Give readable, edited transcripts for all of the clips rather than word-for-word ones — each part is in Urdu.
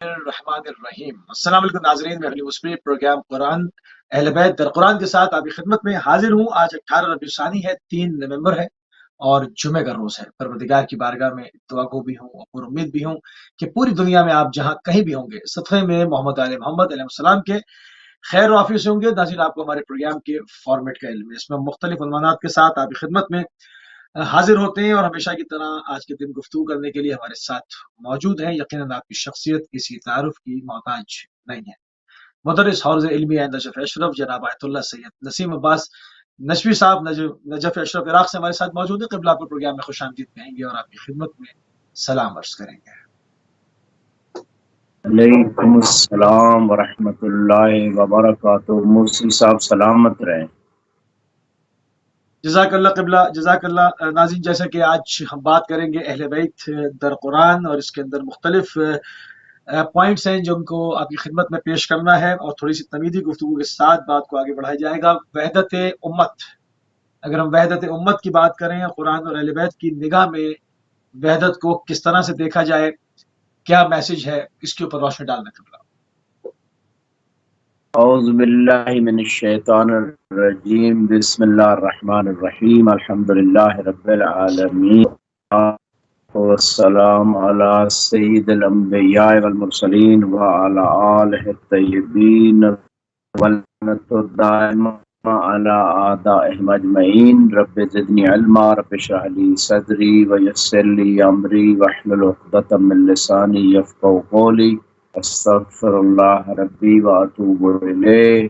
الرحمن الرحیم۔ السلام علیکم ناظرین، میں علی مسری پروگرام قرآن اہل بیت در قرآن کے ساتھ آپ کی خدمت میں حاضر ہوں۔ آج 18 ربیع ثانی ہے، 3 نومبر ہے اور جمعہ کا روز ہے۔ پروردگار کی بارگاہ میں دعا گو بھی ہوں اور امید بھی ہوں کہ پوری دنیا میں آپ جہاں کہیں بھی ہوں گے صفحے میں محمد علیہ محمد علیہ السلام کے خیر و عافیت سے ہوں گے۔ ناظرین، آپ کو ہمارے پروگرام کے فارمیٹ کا علم ہے، اس میں مختلف عنوانات کے ساتھ آپ کی خدمت میں حاضر ہوتے ہیں اور ہمیشہ کی طرح آج کے دن گفتگو کرنے کے لیے ہمارے ساتھ موجود ہیں۔ یقیناً آپ کی شخصیت کسی تعارف کی محتاج نہیں ہے۔ مدرس حوض علمی نجف اشرف جناب آیت اللہ سید نسیم عباس نجفی صاحب نجف اشرف عراق سے ہمارے ساتھ موجود ہیں۔ قبلہ پر پروگرام میں خوش آمدید کہیں گے اور آپ کی خدمت میں سلام عرض کریں گے۔ علیکم السلام ورحمۃ اللہ وبرکاتہ۔ موسی صاحب سلامت رہیں۔ جزاک اللہ قبلہ، جزاک اللہ۔ ناظرین، جیسا کہ آج ہم بات کریں گے اہل بیت در قرآن، اور اس کے اندر مختلف پوائنٹس ہیں جن کو آپ کی خدمت میں پیش کرنا ہے اور تھوڑی سی تمیدی گفتگو کے ساتھ بات کو آگے بڑھایا جائے گا۔ وحدت امت، اگر ہم وحدت امت کی بات کریں، قرآن اور اہل بیت کی نگاہ میں وحدت کو کس طرح سے دیکھا جائے، کیا میسج ہے، اس کے اوپر روشنی ڈالنا قبلہ۔ اعوذ باللہ من الشیطان الرجیم، بسم اللہ الرحمن الرحیم، الحمدللہ رب العالمین، والسلام علی سید الانبیاء والمرسلین وعلی آلہ الطیبین واللعنۃ الدائمہ علی اعدائہم اجمعین۔ رب زدنی علما، رب اشرح لی صدری ویسر لی امری واحلل عقدۃ من لسانی یفقہوا قولی، استغفر اللہ ربی واتوب الیہ۔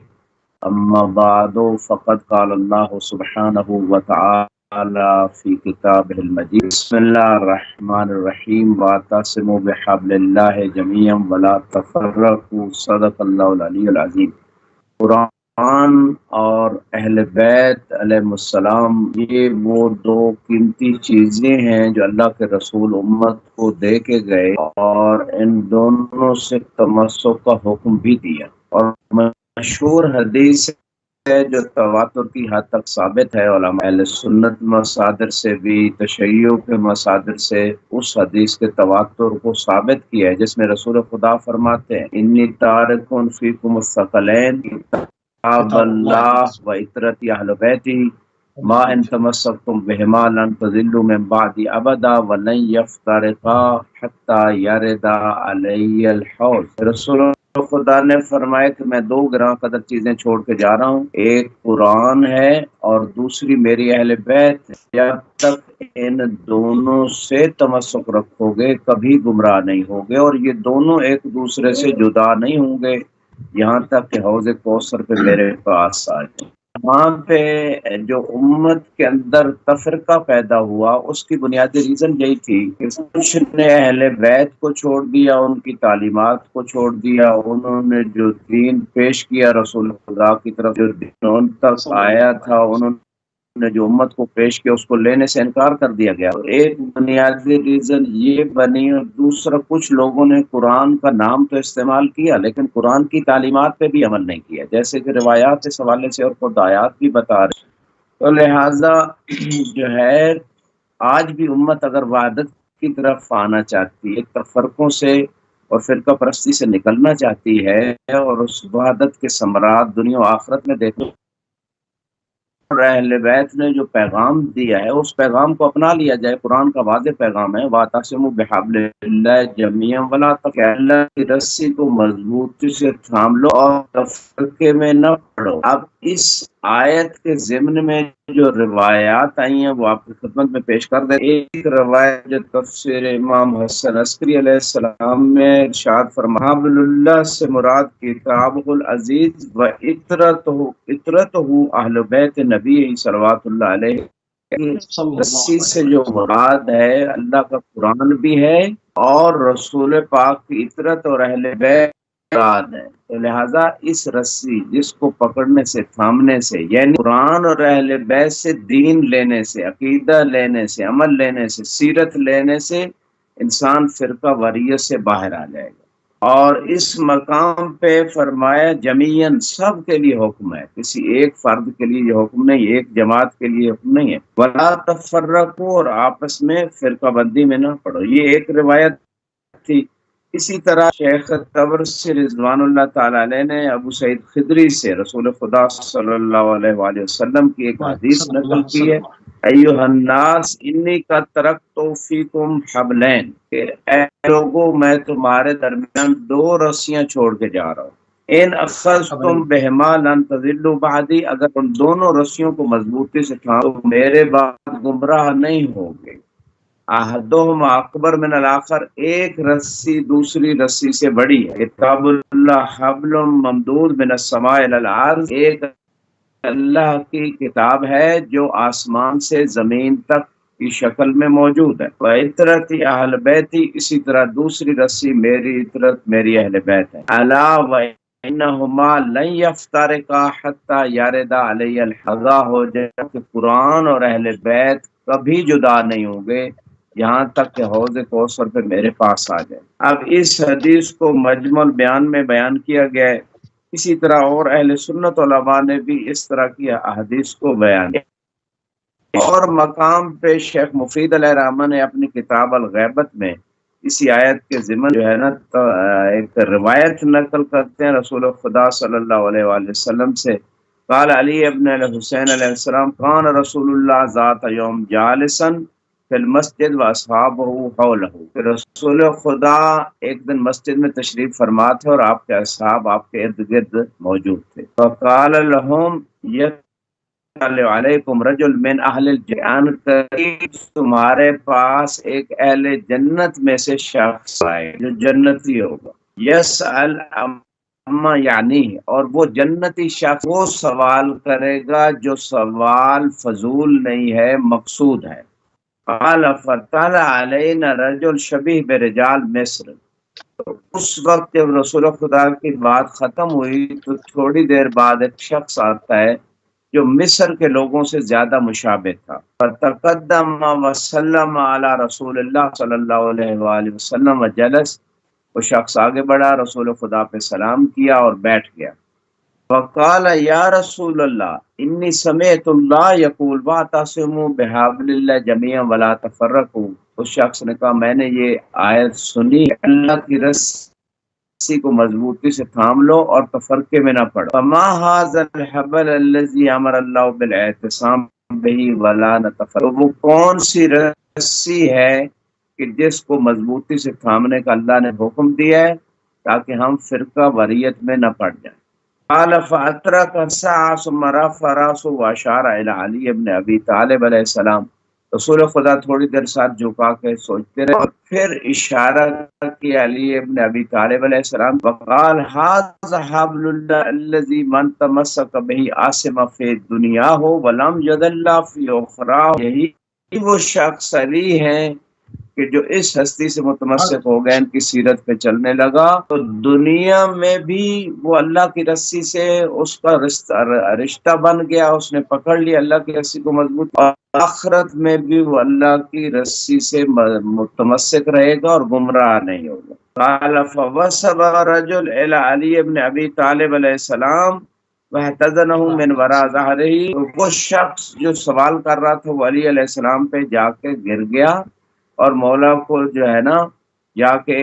اما بعد فقد قال اللہ سبحانہ وتعالی فی کتابہ المجید، بسم اللہ الرحمن الرحیم، واعتصموا بحبل اللہ جميعا ولا تفرقوا، صدق اللہ العلی العظیم۔ قرآن اور اہل بیت علیہ السلام یہ وہ دو قیمتی چیزیں ہیں جو اللہ کے رسول امت کو دے کے گئے، اور ان دونوں سے تمسک کا حکم بھی دیا۔ اور مشہور حدیث ہے جو تواتر کی حد تک ثابت ہے، علماء اہل سنت مصادر سے بھی، تشیع کے مصادر سے اس حدیث کے تواتر کو ثابت کیا ہے، جس میں رسول خدا فرماتے ہیں انی تارک فیکم الثقلین، کتاب اللہ و عترتی اہل بیتی، ما ان تمسکتم بہما لن تضلوا من بعدی ابدا ولن یفترقا حتی یردا علی الحوض۔ رسول خدا نے فرمایا کہ میں دو گراں قدر چیزیں چھوڑ کے جا رہا ہوں، ایک قرآن ہے اور دوسری میری اہل بیت ہے۔ جب تک ان دونوں سے تمسک رکھو گے کبھی گمراہ نہیں ہوگے، اور یہ دونوں ایک دوسرے سے جدا نہیں ہوں گے یہاں تک کہ حوض کوثر پہ میرے پاس آ جائیں۔ وہاں پہ جو امت کے اندر تفرقہ پیدا ہوا، اس کی بنیادی ریزن یہی تھی کہ کچھ نے اہل بیت کو چھوڑ دیا، ان کی تعلیمات کو چھوڑ دیا، انہوں نے جو دین پیش کیا رسول خدا کی طرف، جو دین ان تک آیا تھا، انہوں نے جو امت کو پیش کیا اس کو لینے سے انکار کر دیا گیا۔ ایک بنیادی ریزن یہ بنی، اور دوسرا کچھ لوگوں نے قرآن کا نام تو استعمال کیا لیکن قرآن کی تعلیمات پہ بھی عمل نہیں کیا، جیسے کہ روایات اس حوالے سے اور خود آیات بھی بتا رہے۔ تو لہٰذا جو ہے آج بھی امت اگر وحدت کی طرف آنا چاہتی ہے، تفرقوں سے اور فرقہ پرستی سے نکلنا چاہتی ہے، اور اس وحدت کے ثمرات دنیا و آخرت میں دیکھنا، اور اہل بیت نے جو پیغام دیا ہے اس پیغام کو اپنا لیا جائے۔ قرآن کا واضح پیغام ہے وَاعْتَصِمُوا بِحَبْلِ اللَّهِ جَمِيعًا وَلَا تَفَرَّقُوا، اللہ کی رسی کو مضبوطی سے تھام لو اور تفرقے میں نہ پڑو۔ اب اس آیت کے ضمن میں جو روایات آئی ہیں وہ آپ کی خدمت میں پیش کر دیں۔ ایک روایت جو تفسیر امام حسن عسکری علیہ السلام میں ارشاد فرمایا، حبل اللہ سے مراد کتاب العزیز و عطرتہ اہل بیت نبی صلوات اللہ علیہ، رسی سے جو مراد ہے اللہ کا قرآن بھی ہے اور رسول پاک کی عطرت اور اہل بیت مراد ہے۔ تو لہٰذا اس رسی جس کو پکڑنے سے، تھامنے سے، یعنی قرآن اور اہل بیت سے دین لینے سے، عقیدہ لینے سے، عمل لینے سے، سیرت لینے سے انسان فرقہ واریت سے باہر آ جائے گا۔ اور اس مقام پہ فرمایا جمیعاً، سب کے لیے حکم ہے، کسی ایک فرد کے لیے یہ حکم نہیں، ایک جماعت کے لیے حکم نہیں ہے۔ وَلَا تَفَرَّقُوا، اور آپس میں فرقہ بندی میں نہ پڑو۔ یہ ایک روایت تھی۔ اسی طرح شیخ تبرسی رضوان اللہ تعالی علیہ نے ابو سعید خدری سے رسول خدا صلی اللہ علیہ وآلہ وسلم کی ایک حدیث صدق نقل اللہ کی ہے، صدق اللہ ایھا الناس انی قد ترکت فیکم حبلین، کہ اے لوگوں میں تمہارے درمیان دو رسیاں چھوڑ کے جا رہا ہوں، ان اخذتم بہما لن تضلوا بعدی، اگر ان دونوں رسیوں کو مضبوطی سے تھامو تو میرے بعد گمراہ نہیں ہوگے۔ احدہم اکبر من الاخر، ایک رسی دوسری رسی سے بڑی ہے، کتاب اللہ حبل ممدود من السماء الی الارض، ایک اللہ کی کتاب ہے جو آسمان سے زمین تک کی شکل میں موجود ہے، وَعِتْرَتِ اہل بیتی، اسی طرح دوسری رسی میری عطرت میری اہل بیت ہے، الا وَإِنَّهُمَا لَن يَفْتَرِقَا حَتَّى يَرِدَ عَلَيَّ الْحَذَا، ہو جائے کہ قرآن اور اہل بیت کبھی جدا نہیں ہوں گے یہاں تک کہ حوض کوثر پہ میرے پاس آ جائے۔ اب اس حدیث کو مجمل بیان میں بیان کیا گیا ہے، اسی طرح اور اہل سنت علماء نے بھی اس طرح کی احادیث کو بیان کیا۔ اور مقام پہ شیخ مفید علیہ الرحمہ نے اپنی کتاب الغیبت میں اسی آیت کے ضمن جو ہے نا ایک روایت نقل کرتے ہیں رسول خدا صلی اللہ علیہ وآلہ وسلم سے، قال علی ابن الحسین علیہ السلام کان رسول اللہ ذات یوم جالسا فی المسجد و اصحابہ حولہ، کہ رسول خدا ایک دن مسجد میں تشریف فرما تھے اور آپ کے اصحاب آپ کے ارد گرد موجود تھے، فقال لهم علیکم رجل من اہل الجنان، قریب تمہارے پاس ایک اہل جنت میں سے شخص آئے جو جنتی ہوگا، یسأل اما یعنی، اور وہ جنتی شخص وہ سوال کرے گا جو سوال فضول نہیں ہے مقصود ہے۔ قال فطلع علینا رجل شبیہ برجال مصر، اس وقت جب رسول خدا کی بات ختم ہوئی تو تھوڑی دیر بعد ایک شخص آتا ہے جو مصر کے لوگوں سے زیادہ مشابہ تھا، فتقدم وسلم علی رسول اللہ صلی اللہ علیہ وآلہ وسلم وجلس، وہ شخص آگے بڑھا رسول خدا پہ سلام کیا اور بیٹھ گیا، وقال یا رسول اللہ انی سمعت اللہ یقول واعتصموا بحبل اللہ جمیعا ولا تفرقوا، اس شخص نے کہا میں نے یہ آیت سنی، اللہ کی رسی کو مضبوطی سے تھام لو اور تفرقے میں نہ پڑو، فما ھذا الحبل الذی امر اللہ بالاعتصام بہ ولا نتفرق، وہ کون سی رسی ہے کہ جس کو مضبوطی سے تھامنے کا اللہ نے حکم دیا ہے تاکہ ہم فرقہ واریت میں نہ پڑ جائیں۔ قال فاترك الساعة ثم رفع راسه واشار الى علي بن ابي طالب علیہ السلام، رسول خدا تھوڑی دیر ساتھ جھکا کے سوچتے رہے اور پھر اشارہ کیا علی ابن ابی طالب علیہ السلام، وقال هذا حبل الله الذي من تمسك به عاصم في دنياه ولم يضل في اخرى، یہی وہ شخص علی ہیں کہ جو اس ہستی سے متمسک ہو گئے، ان کی سیرت پہ چلنے لگا تو دنیا میں بھی وہ اللہ کی رسی سے اس کا رشتہ بن گیا، اس نے پکڑ لیا اللہ کی رسی کو مضبوط، اور آخرت میں بھی وہ اللہ کی رسی سے متمسک رہے گا اور گمراہ نہیں ہوگا۔ قال فوسب رجل الى علی ابن ابی طالب علیہ السلام وَاحْتَضَنَهُ مِنْ وَرَاءِ ظَهْرِهِ، وہ شخص جو سوال کر رہا تھا وہ علی علیہ السلام پہ جا کے گر گیا اور مولا کو جو ہے نا جا کے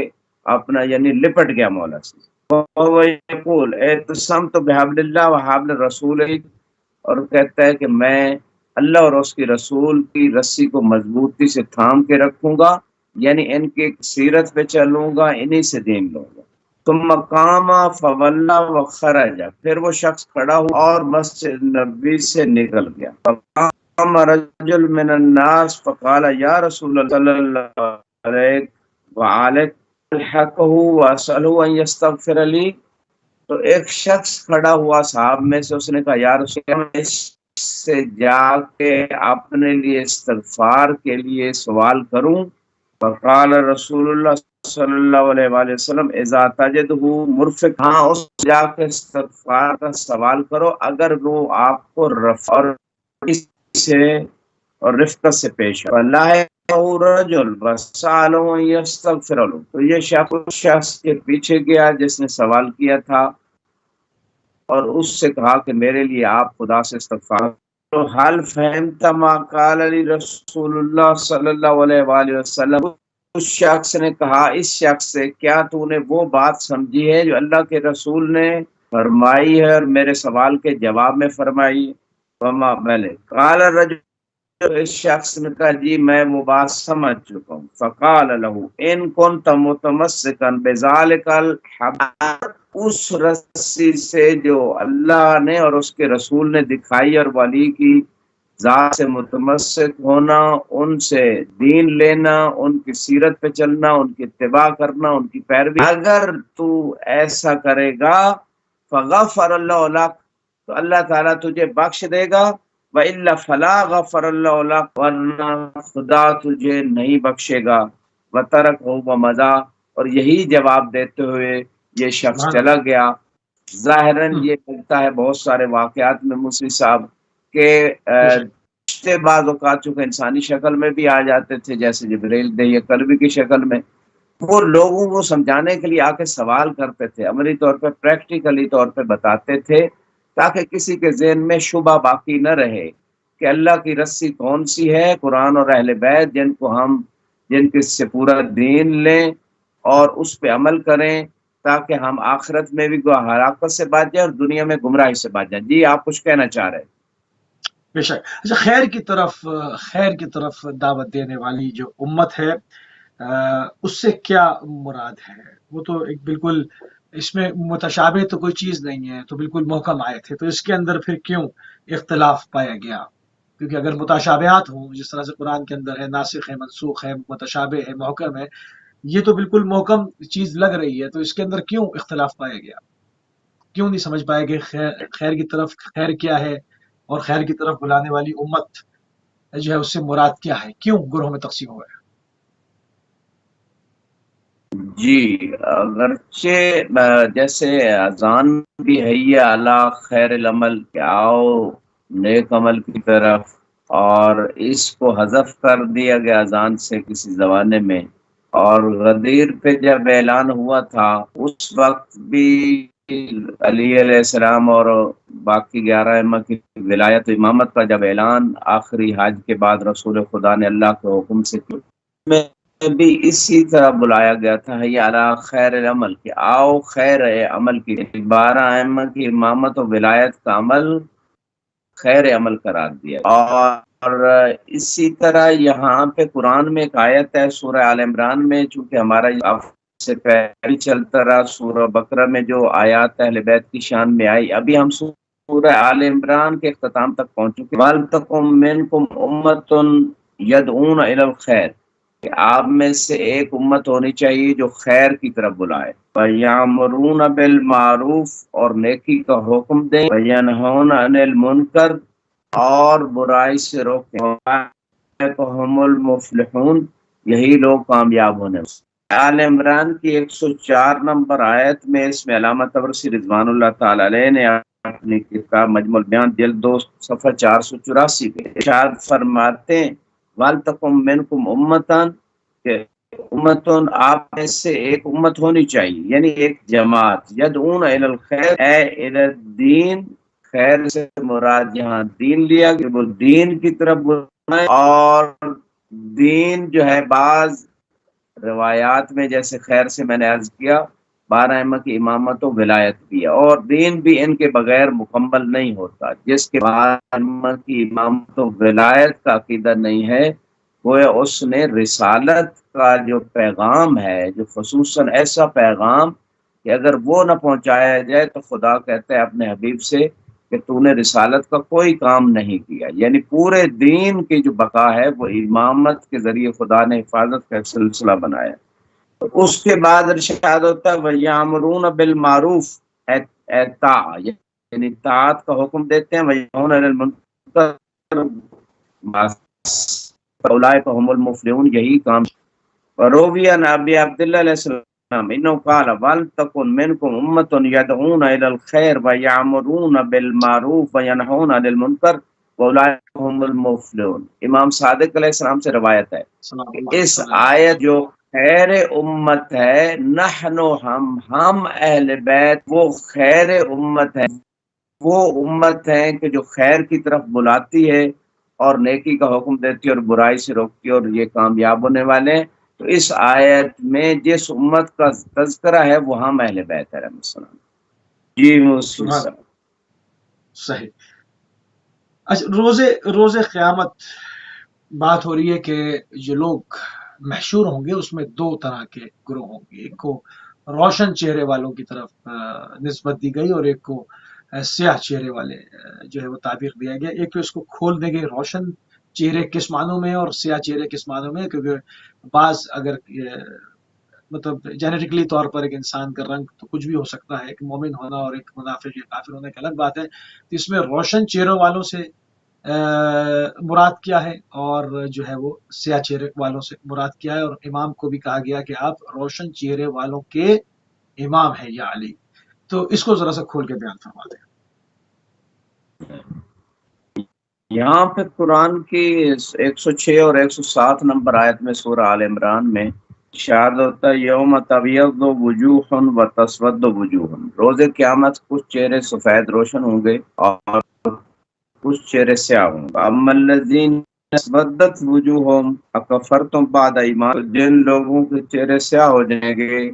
اپنا یعنی لپٹ گیا مولا سے، وہ یقول اعتصمت بحبل اللہ وحبل رسول، اور کہتا ہے کہ میں اللہ اور اس کی رسول کی رسی کو مضبوطی سے تھام کے رکھوں گا، یعنی ان کی سیرت پہ چلوں گا، انہی سے دین لوں گا۔ ثم قام فولى وخرج، پھر وہ شخص کھڑا ہوا اور مسجد نبی سے نکل گیا، فقام رجل من الناس فقال یا رسول اللہ صلی اللہ علیہ وآلہ الحقہ واسألہ ان یستغفر لی، تو ایک شخص کھڑا ہوا صحاب میں سے، اس نے کہا یا رسول اللہ اس سے جا کے اپنے لیے استغفار کے لیے سوال کروں، فقال رسول اللہ صلی اللہ علیہ وآلہ وسلم اذا تجدہ مرفق، ہاں اس جا کے استغفار کا سوال کرو اگر وہ آپ کو رفع سے اور رفقت سے پیش ہے، اللہ رجل وسألہ یستغفر له، تو یہ شخص کے پیچھے گیا جس نے سوال کیا تھا اور اس سے کہا کہ میرے لیے آپ خدا سے استغفار، تو حل فہمت ما قال علی رسول اللہ صلی اللہ علیہ وآلہ وسلم، اس شخص نے کہا اس شخص سے کیا تو نے وہ بات سمجھی ہے جو اللہ کے رسول نے فرمائی ہے اور میرے سوال کے جواب میں فرمائی؟ وما پہلے قال الرجل، اس شخص نے کہا جی میں وہ بات سمجھ چکا ہوں۔ فقال له ان كنت متمسكا بذلك الحبل، اس رسی سے جو اللہ نے اور اس کے رسول نے دکھائی اور ولی کی ذات سے متمسک ہونا، ان سے دین لینا، ان کی سیرت پہ چلنا، ان کی اتباع کرنا، ان کی پیروی، اگر تو ایسا کرے گا فغفر اللہ لک، تو اللہ تعالیٰ تجھے بخش دے گا، وَإِلَّا فَلَا غَفَرَ اللَّهُ لَكَ، ورنہ خدا تجھے نہیں بخشے گا، وَتَرَكَهُ وَمَضَىٰ، اور یہی جواب دیتے ہوئے یہ شخص سبحان چلا گیا۔ ظاہراً اللہ۔ یہ لگتا ہے بہت سارے واقعات میں مصری صاحب کے بے شک رشتے بعض اوقات چونکہ انسانی شکل میں بھی آ جاتے تھے، جیسے جبریل دہیہ قلبی کی شکل میں، وہ لوگوں کو سمجھانے کے لیے آ کے سوال کرتے تھے، عملی طور پہ پریکٹیکلی طور پہ بتاتے تھے، تاکہ کسی کے ذہن میں شبہ باقی نہ رہے کہ اللہ کی رسی کون سی ہے، قرآن اور اہل بیت، جن کے سے پورا دین لیں اور اس پہ عمل کریں، تاکہ ہم آخرت میں بھی ہلاکت سے بچ جائیں اور دنیا میں گمراہی سے بچ جائیں۔ جی آپ کچھ کہنا چاہ رہے ہیں؟ بے شک۔ اچھا، خیر کی طرف دعوت دینے والی جو امت ہے، اس سے کیا مراد ہے؟ وہ تو ایک بالکل اس میں متشابہ تو کوئی چیز نہیں ہے، تو بالکل محکم آیت ہے، تو اس کے اندر پھر کیوں اختلاف پایا گیا؟ کیونکہ اگر متشابہات ہوں، جس طرح سے قرآن کے اندر ہے ناسخ ہے، منسوخ ہے، متشابہ ہے، محکم ہے، یہ تو بالکل محکم چیز لگ رہی ہے، تو اس کے اندر کیوں اختلاف پایا گیا؟ کیوں نہیں سمجھ پائے کہ خیر کی طرف خیر کیا ہے، اور خیر کی طرف بلانے والی امت جو ہے اس سے مراد کیا ہے؟ کیوں گروہوں میں تقسیم ہوا ہے؟ جی اگرچہ جیسے اذان بھی ہے اللہ خیر العمل کہ آؤ نیک عمل کی طرف، اور اس کو حذف کر دیا گیا اذان سے کسی زمانے میں، اور غدیر پہ جب اعلان ہوا تھا اس وقت بھی علی علیہ السلام اور باقی 11 ائمہ کی ولایت و امامت کا جب اعلان آخری حج کے بعد رسول خدا نے اللہ کے حکم سے کیا، بھی اسی طرح بلایا گیا تھا یا علی خیر العمل کہ آؤ خیر عمل کی، 12 ائمہ کی امامت و ولایت کا عمل خیر عمل قرار دیا۔ اور اسی طرح یہاں پہ قرآن میں ایک آیت ہے سورہ آل عمران میں، چونکہ ہمارا سے پہلے چلتا رہا سورہ بقرہ میں جو آیات اہل بیت کی شان میں آئی، ابھی ہم سورہ آل عمران کے اختتام تک پہنچ چکے۔ وَلْتَكُن مِّنكُمْ أُمَّةٌ يَدْعُونَ إِلَى الْخَيْرِ، کہ آپ میں سے ایک امت ہونی چاہیے جو خیر کی طرف بلائے، وَيَأْمُرُونَ بِالْمَعْرُوفِ، اور نیکی کا حکم دیں، وَيَنْهُونَ عَنِ الْمُنْكَرِ، اور برائی سے روکیں، وَأُولَٰئِكَ هُمُ الْمُفْلِحُونَ، یہی لوگ کامیاب ہونے والے۔ آل عمران کی 104 نمبر آیت میں اس میں علامہ طبرسی رضوان اللہ تعالی علیہ نے اپنی کتاب مجموع البیان جلد 2 صفحہ 484 پہ ارشاد فرماتے ہیں وَلْتَكُن مِّنكُمْ أُمَّةٌ، کہ امتن آپ میں سے ایک امت ہونی چاہیے، یعنی ایک جماعت، یدعون الی الخیر اے الی الدین، خیر سے مراد یہاں دین لیا کہ وہ دین کی طرف بلائیں، اور دین جو ہے بعض روایات میں جیسے خیر سے میں نے عرض کیا 12 ائمہ کی امامت و ولایت بھی ہے، اور دین بھی ان کے بغیر مکمل نہیں ہوتا۔ جس کے 12 ائمہ کی امامت و ولایت کا عقیدہ نہیں ہے، وہ اس نے رسالت کا جو پیغام ہے، جو خصوصاً ایسا پیغام کہ اگر وہ نہ پہنچایا جائے تو خدا کہتا ہے اپنے حبیب سے کہ تو نے رسالت کا کوئی کام نہیں کیا، یعنی پورے دین کی جو بقا ہے وہ امامت کے ذریعے خدا نے حفاظت کا ایک سلسلہ بنایا۔ اس کے بعد ارشاد ہوتا ہے وَيَأْمُرُونَ بِالْمَعْرُوفِ، یعنی طاعت کا حکم دیتے ہیں، وَيَنْهُونَ عَنِ الْمُنکر، اولئک هم المفلحون، یہی کام۔ وروی عن ابی عبداللہ علیہ السلام انه قال وَلْتَكُن مِّنكُمْ أُمَّةٌ يَدْعُونَ إِلَى الْخَيْرِ وَيَأْمُرُونَ بِالْمَعْرُوفِ وَيَنْهُونَ عَنِ الْمُنکر وَأُولَئِکَ هُمُ الْمُفْلِحُونَ۔ امام صادق علیہ السلام سے روایت ہے صلی کہ اللہ اس صلی اللہ علیہ آیت جو خیر امت ہے، نحن ہم اہل بیت وہ خیر امت ہے، وہ امت ہے کہ جو خیر کی طرف بلاتی ہے اور نیکی کا حکم دیتی ہے اور برائی سے روکتی ہے، اور یہ کامیاب ہونے والے ہیں۔ تو اس آیت میں جس امت کا تذکرہ ہے وہ ہم اہل بیت علیہ السلام. جی موسی سبحان صاحب. صحیح. اچھا، روز قیامت بات ہو رہی ہے کہ جو لوگ محشور ہوں گے اس میں دو طرح کے گروہ ہوں گے. ایک کو روشن چہرے والوں کی طرف نسبت دی گئی اور ایک کو سیاہ چہرے والے جو ہے وہ تعبیر دیا گیا. ایک تو اس کو کھول دیں گے روشن چہرے کس معنوں میں اور سیاہ چہرے کس معنوں میں، کیونکہ بعض اگر مطلب جینیٹکلی طور پر ایک انسان کا رنگ تو کچھ بھی ہو سکتا ہے، ایک مومن ہونا اور ایک منافق یا کافر ہونا ایک الگ بات ہے. تو اس میں روشن چہروں والوں سے مراد کیا ہے اور جو ہے وہ سیاہ چہرے والوں سے مراد کیا ہے، اور امام کو بھی کہا گیا کہ آپ روشن چہرے والوں کے امام ہیں یا علی. تو اس کو ذرا سا کھول کے بیان فرما دیں. یہاں پہ قرآن کی 106 اور 107 نمبر آیت میں سورہ آل عمران میں ارشاد ہوتا ہے یوم تبیض وجوہ و تسود وجوہ. روز قیامت کچھ چہرے سفید روشن ہوں گے اور کچھ چہرے سیاہ ہوں گے. اما الذین اسودت وجوہہم اکفرتم بعد ایمان، جن لوگوں کے چہرے سیاہ ہو جائیں گے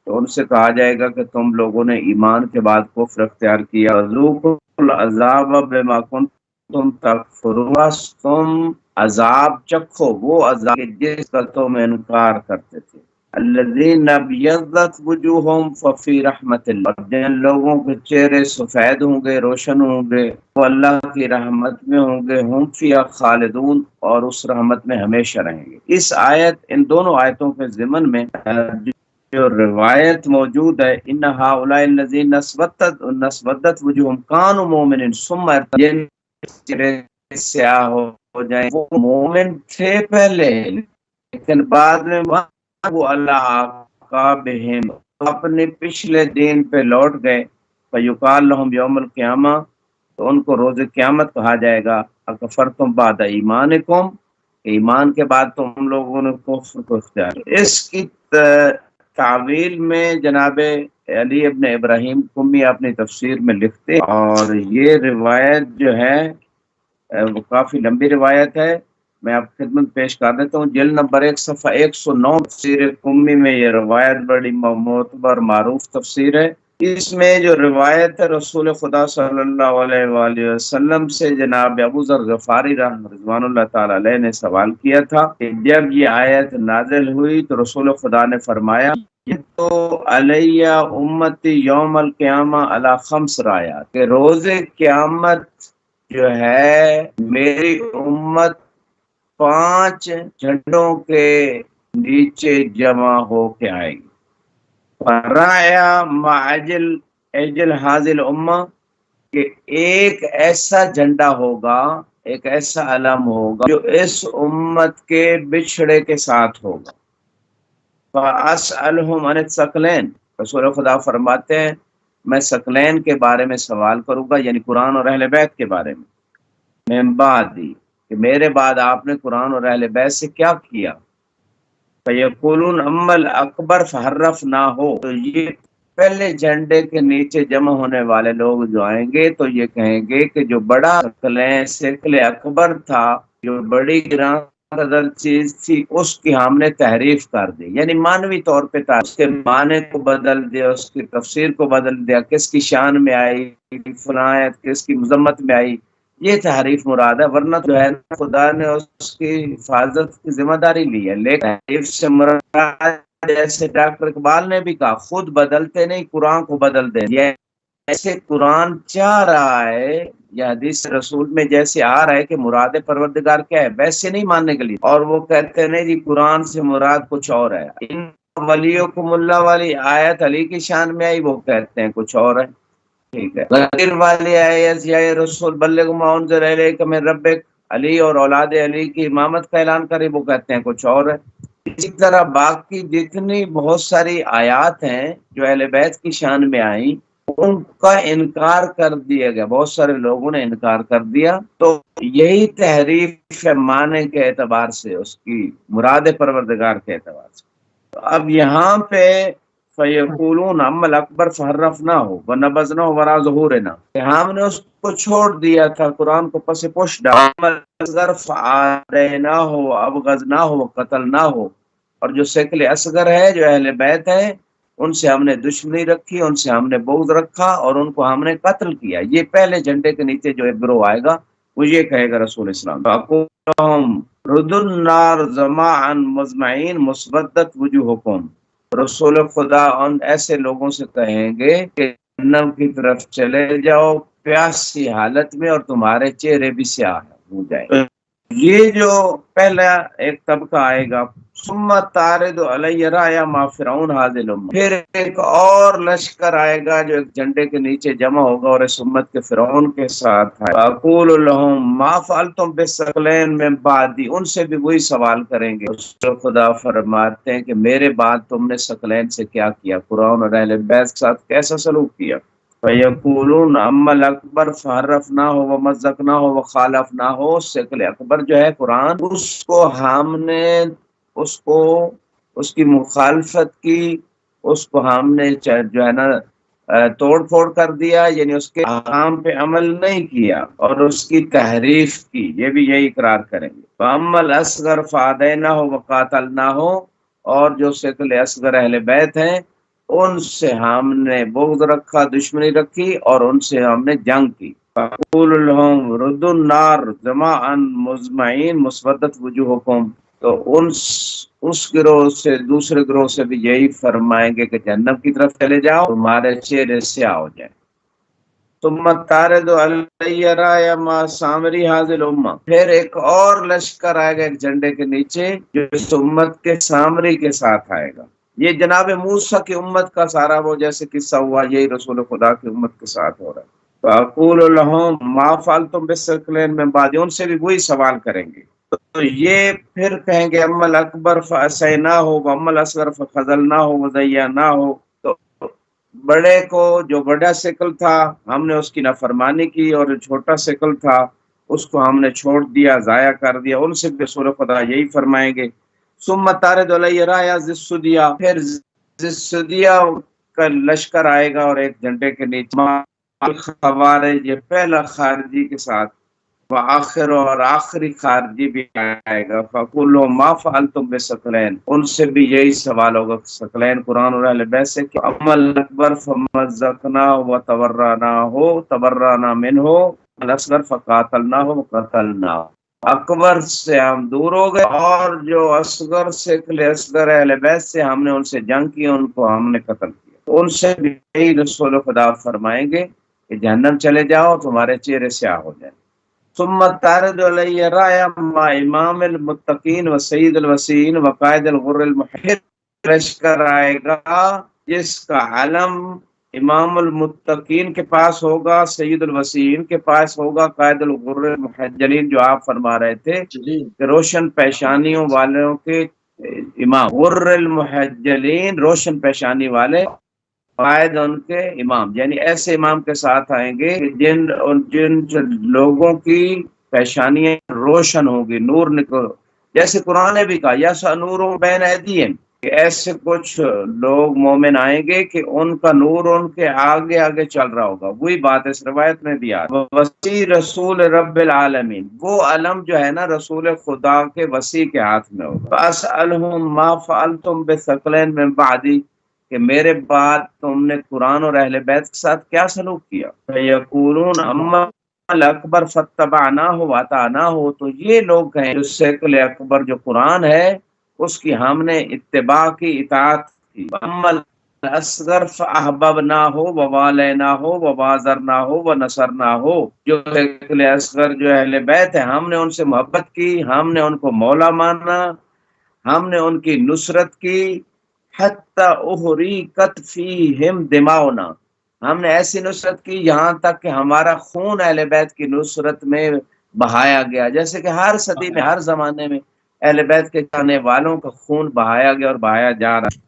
تو ان سے کہا جائے گا کہ تم لوگوں نے ایمان کے بعد کفر اختیار کیا. ذوقوا العذاب بما کنتم تکفرون، تم عذاب چکھو وہ عذاب جس کا تم انکار کرتے تھے. الذین ابیضت وجوہہم ففی رحمت اللہ، جن لوگوں کے چہرے سفید ہوں گے روشن ہوں گے وہ اللہ کی رحمت میں ہوں گے. ہم فیہا خالدون، اور اس رحمت میں ہمیشہ رہیں گے. اس آیت، ان دونوں آیتوں کے ضمن میں جو روایت موجود ہے ان ہؤلاء الذین اسودت وجوہہم کانوا مؤمنین ثم ارتدوا، چہرے سیاہ ہو جائیں وہ مومن تھے پہلے لیکن بعد میں وہ اللہ کا بہم اپنے پچھلے دین پہ لوٹ گئے. فیقال لہم یوم القیامہ، تو ان کو روز قیامت کہا جائے گا اکفرتم بعد ایمانکم، ایمان کے بعد تم لوگوں نے کفر کو اختیار. اس کی تعویل میں جناب علی ابن ابراہیم قمی اپنی تفسیر میں لکھتے، اور یہ روایت جو ہے وہ کافی لمبی روایت ہے، میں آپ خدمت پیش کر دیتا ہوں. جلد نمبر 1 صفحہ 109 تفسیر قمی میں یہ روایت بڑی معتبر معروف تفسیر ہے. اس میں جو روایت ہے رسول خدا صلی اللہ علیہ وآلہ وسلم سے جناب ابو ذر غفاری رضوان اللہ تعالی علیہ نے سوال کیا تھا کہ جب یہ آیت نازل ہوئی تو رسول خدا نے فرمایا یہ تو علیہ امتی یوم القیامہ علی خمس رایات، کہ روز قیامت جو ہے میری امت 5 جھنڈوں کے نیچے جمع ہو کے آئے گی. فرایا معجل اجل حاضل امہ، کہ ایک ایسا جھنڈا ہوگا، ایک ایسا علم ہوگا جو اس امت کے بچھڑے کے ساتھ ہوگا. فاسألہم عن الثقلین، رسول خدا فرماتے ہیں میں ثقلین کے بارے میں سوال کروں گا، یعنی قرآن اور اہل بیت کے بارے میں. من بعدی، کہ میرے بعد آپ نے قرآن اور اہل بیت سے کیا کیا. فیقولون اما الاکبر فحرف نہ ہو، تو یہ پہلے جھنڈے کے نیچے جمع ہونے والے لوگ جو آئیں گے تو یہ کہیں گے کہ جو بڑا ثقل اکبر تھا، جو بڑی گراں قدر چیز تھی، اس کی ہم نے تحریف کر دی، یعنی مانوی طور پہ اس کے معنی کو بدل دیا، اس کی تفسیر کو بدل دیا، کس کی شان میں آئی فلاں آیت کس کی مذمت میں آئی، یہ تحریف مراد ہے. ورنہ جو ہے خدا نے اس کی حفاظت کی ذمہ داری لی ہے. لیکن تحریف سے مراد جیسے ڈاکٹر اقبال نے بھی کہا خود بدلتے نہیں قرآن کو بدل دیں. ایسے قرآن چاہ رہا ہے یا حدیث رسول میں جیسے آ رہا ہے کہ مراد پروردگار کیا ہے ویسے نہیں ماننے کے لیے، اور وہ کہتے نہیں جی قرآن سے مراد کچھ اور ہے. ان ولیکم اللہ والی آیت علی کی شان میں آئی، وہ کہتے ہیں کچھ اور ہے. ٹھیک ہے. غیر والی آیت یا رسول بلغ ما انزل الیک من ربک، علی اور اولاد علی کی امامت کا اعلان کرے، وہ کہتے ہیں کچھ اور ہے. اسی طرح باقی جتنی بہت ساری آیات ہیں جو اہل بیت کی شان میں آئیں ان کا انکار کر دیا گیا، بہت سارے لوگوں نے انکار کر دیا. تو یہی تحریف ہے معنی کے اعتبار سے، اس کی مراد پروردگار کے اعتبار سے. تو اب یہاں پہ فیقولون اما الاکبر فحرف نہ ہو ونبذنہ وراء ظہورنا، کہ ہم نے اس کو چھوڑ دیا تھا قرآن کو پس پش ڈالا. اگر فعلنا ہو ابغضنا ہو قتل نہ ہو، اور جو شکل اصغر ہے جو اہل بیت ہے ان سے ہم نے دشمنی رکھی، ان سے ہم نے بغض رکھا اور ان کو ہم نے قتل کیا۔ یہ پہلے جھنڈے کے نیچے جو ایک گروہ آئے گا وہ یہ کہے گا رسول اسلام رد النار جماعا مجمعین مسودت وجوہکم، رسول خدا ان ایسے لوگوں سے کہیں گے کہ جہنم کی طرف چلے جاؤ پیاسی حالت میں اور تمہارے چہرے بھی سیاہ ہو جائیں۔ یہ جو پہلا ایک طبقہ آئے گا، ثم تارد علی رایا ما فرعون حاضل، پھر ایک اور لشکر آئے گا جو ایک جھنڈے کے نیچے جمع ہوگا اور اس امت کے فرعون کے ساتھ ہے۔ اقول لهم ما فعلتم بالثقلین من بعدی، ان سے بھی وہی سوال کریں گے۔ خدا فرماتے ہیں کہ میرے بعد تم نے ثقلین سے کیا کیا، قرآن اور اہل بیت کے ساتھ کیسا سلوک کیا۔ فیقولون اما الاکبر فحرفناہ ومزقناہ وخالفناہ، شکل اکبر جو ہے قرآن، اس کو ہم نے اس کی مخالفت کی، اس کو ہم نے جو ہے نا توڑ پھوڑ کر دیا، یعنی اس کے احکام پہ عمل نہیں کیا اور اس کی تحریف کی، یہ بھی یہی اقرار کریں گے۔ فاما الاصغر فادیناہ وقاتلناہ، اور جو شکل اصغر اہل بیت ہیں ان سے ہم نے بغض رکھا، دشمنی رکھی اور ان سے ہم نے جنگ کی۔ فقول لهم رد النار جماعا مجمعین مسودت وجوہکم، تو اس گروہ سے دوسرے گروہ سے بھی یہی فرمائیں گے کہ جہنم کی طرف چلے جاؤ تمہارے چہرے سیاہ ہو جائیں۔ ثم تارد علی رایا ما سامری حاضل امہ، پھر ایک اور لشکر آئے گا ایک جھنڈے کے نیچے جو اس امت کے سامری کے ساتھ آئے گا۔ یہ جناب موسیٰ کی امت کا سارا وہ جیسے قصہ ہوا یہی رسول خدا کی امت کے ساتھ ہو رہا ہے۔ فَأَقُولُ لَهُمْ مَا فَعَلْتُمْ بِالثَّقْلَيْنِ مِن بَعْدِ، ان سے بھی وہی سوال کریں گے۔ تو یہ پھر کہیں گے اما الاکبر فَأَسَيْنَاهُ وَأَمَّا الْأَصْغَرُ فَخَذَلْنَاهُ وَزَيَّنَاهُ، تو بڑے کو جو بڑا شکل تھا ہم نے اس کی نافرمانی کی اور جو چھوٹا شکل تھا اس کو ہم نے چھوڑ دیا، ضائع کر دیا۔ ان سے بھی رسول خدا یہی فرمائیں گے۔ ثم تارد علی رایا ذی، پھر ذی کا لشکر آئے گا اور ایک جھنڈے کے نیچے خوارج، یہ پہلا خارجی کے ساتھ، وآخر اور آخری خارجی بھی آئے گا۔ فَقُولُوا مَا فَعَلْتُمْ بِالثَّقْلَيْنِ، ان سے بھی یہی سوال ہوگا ثقلین قرآن اور اہل بیت سے کہ اما الاکبر فَمَزَّقْنَاهُ وَتَبَرَّأْنَا مِنْهُ الاصغر فَقَاتَلْنَاهُ وَقَتَلْنَاهُ، اکبر سے ہم دور ہو گئے اور جو اصغر شکل اصغر اہل بیت سے ہم نے ان سے جنگ کی، ان کو ہم نے قتل کیا۔ ان سے بھی یہی رسول خدا فرمائیں گے کہ جہنم چلے جاؤ تمہارے چہرے سیاہ ہو جائیں۔ ثم تارد علی رایا ما امام المتقین و سید الوسین و قائد الغر المحجلین، لشکر آئے گا جس کا علم امام المتقین کے پاس ہوگا، سید الوسین کے پاس ہوگا، قائد الغر المحجلین جو آپ فرما رہے تھے کہ روشن پیشانیوں والوں کے امام، غر المحجلین روشن پیشانی والے، قائد ان کے امام، یعنی ایسے امام کے ساتھ آئیں گے جن لوگوں کی پیشانیاں روشن ہوگی، نور نکل، جیسے قرآن نے بھی کہا یسعی نورہم بین ایدیہم، کہ ایسے کچھ لوگ مومن آئیں گے کہ ان کا نور ان کے آگے آگے چل رہا ہوگا۔ وہی بات اس روایت میں بھی آتی ہے، وسیع رسول رب العالمین، وہ علم جو ہے نا رسول خدا کے وسیع کے ہاتھ میں ہوگا۔ فاسألہم ما فعلتم بالثقلین من بعدی، کہ میرے بعد تم نے قرآن اور اہل بیت کے ساتھ کیا سلوک کیا۔ فیقولون اما الاکبر فاتبعناہ واطعناہ، تو یہ لوگ کہیں جو شکل اکبر جو قرآن ہے اس کی ہم نے اتباع کی، اطاعت کی۔ اما الاصغر فاحببناہ ووالیناہ ووازرناہ ونصرناہ، جو شکل اصغر جو اہل بیت ہے ہم نے ان سے محبت کی، ہم نے ان کو مولا مانا، ہم نے ان کی نصرت کی، حتی احریقت فیہم دماؤنا، ہم نے ایسی نصرت کی یہاں تک کہ ہمارا خون اہل بیت کی نصرت میں بہایا گیا، جیسے کہ ہر صدی میں ہر زمانے میں اہل بیت کے چاہنے والوں کا خون بہایا گیا اور بہایا جا رہا ہے۔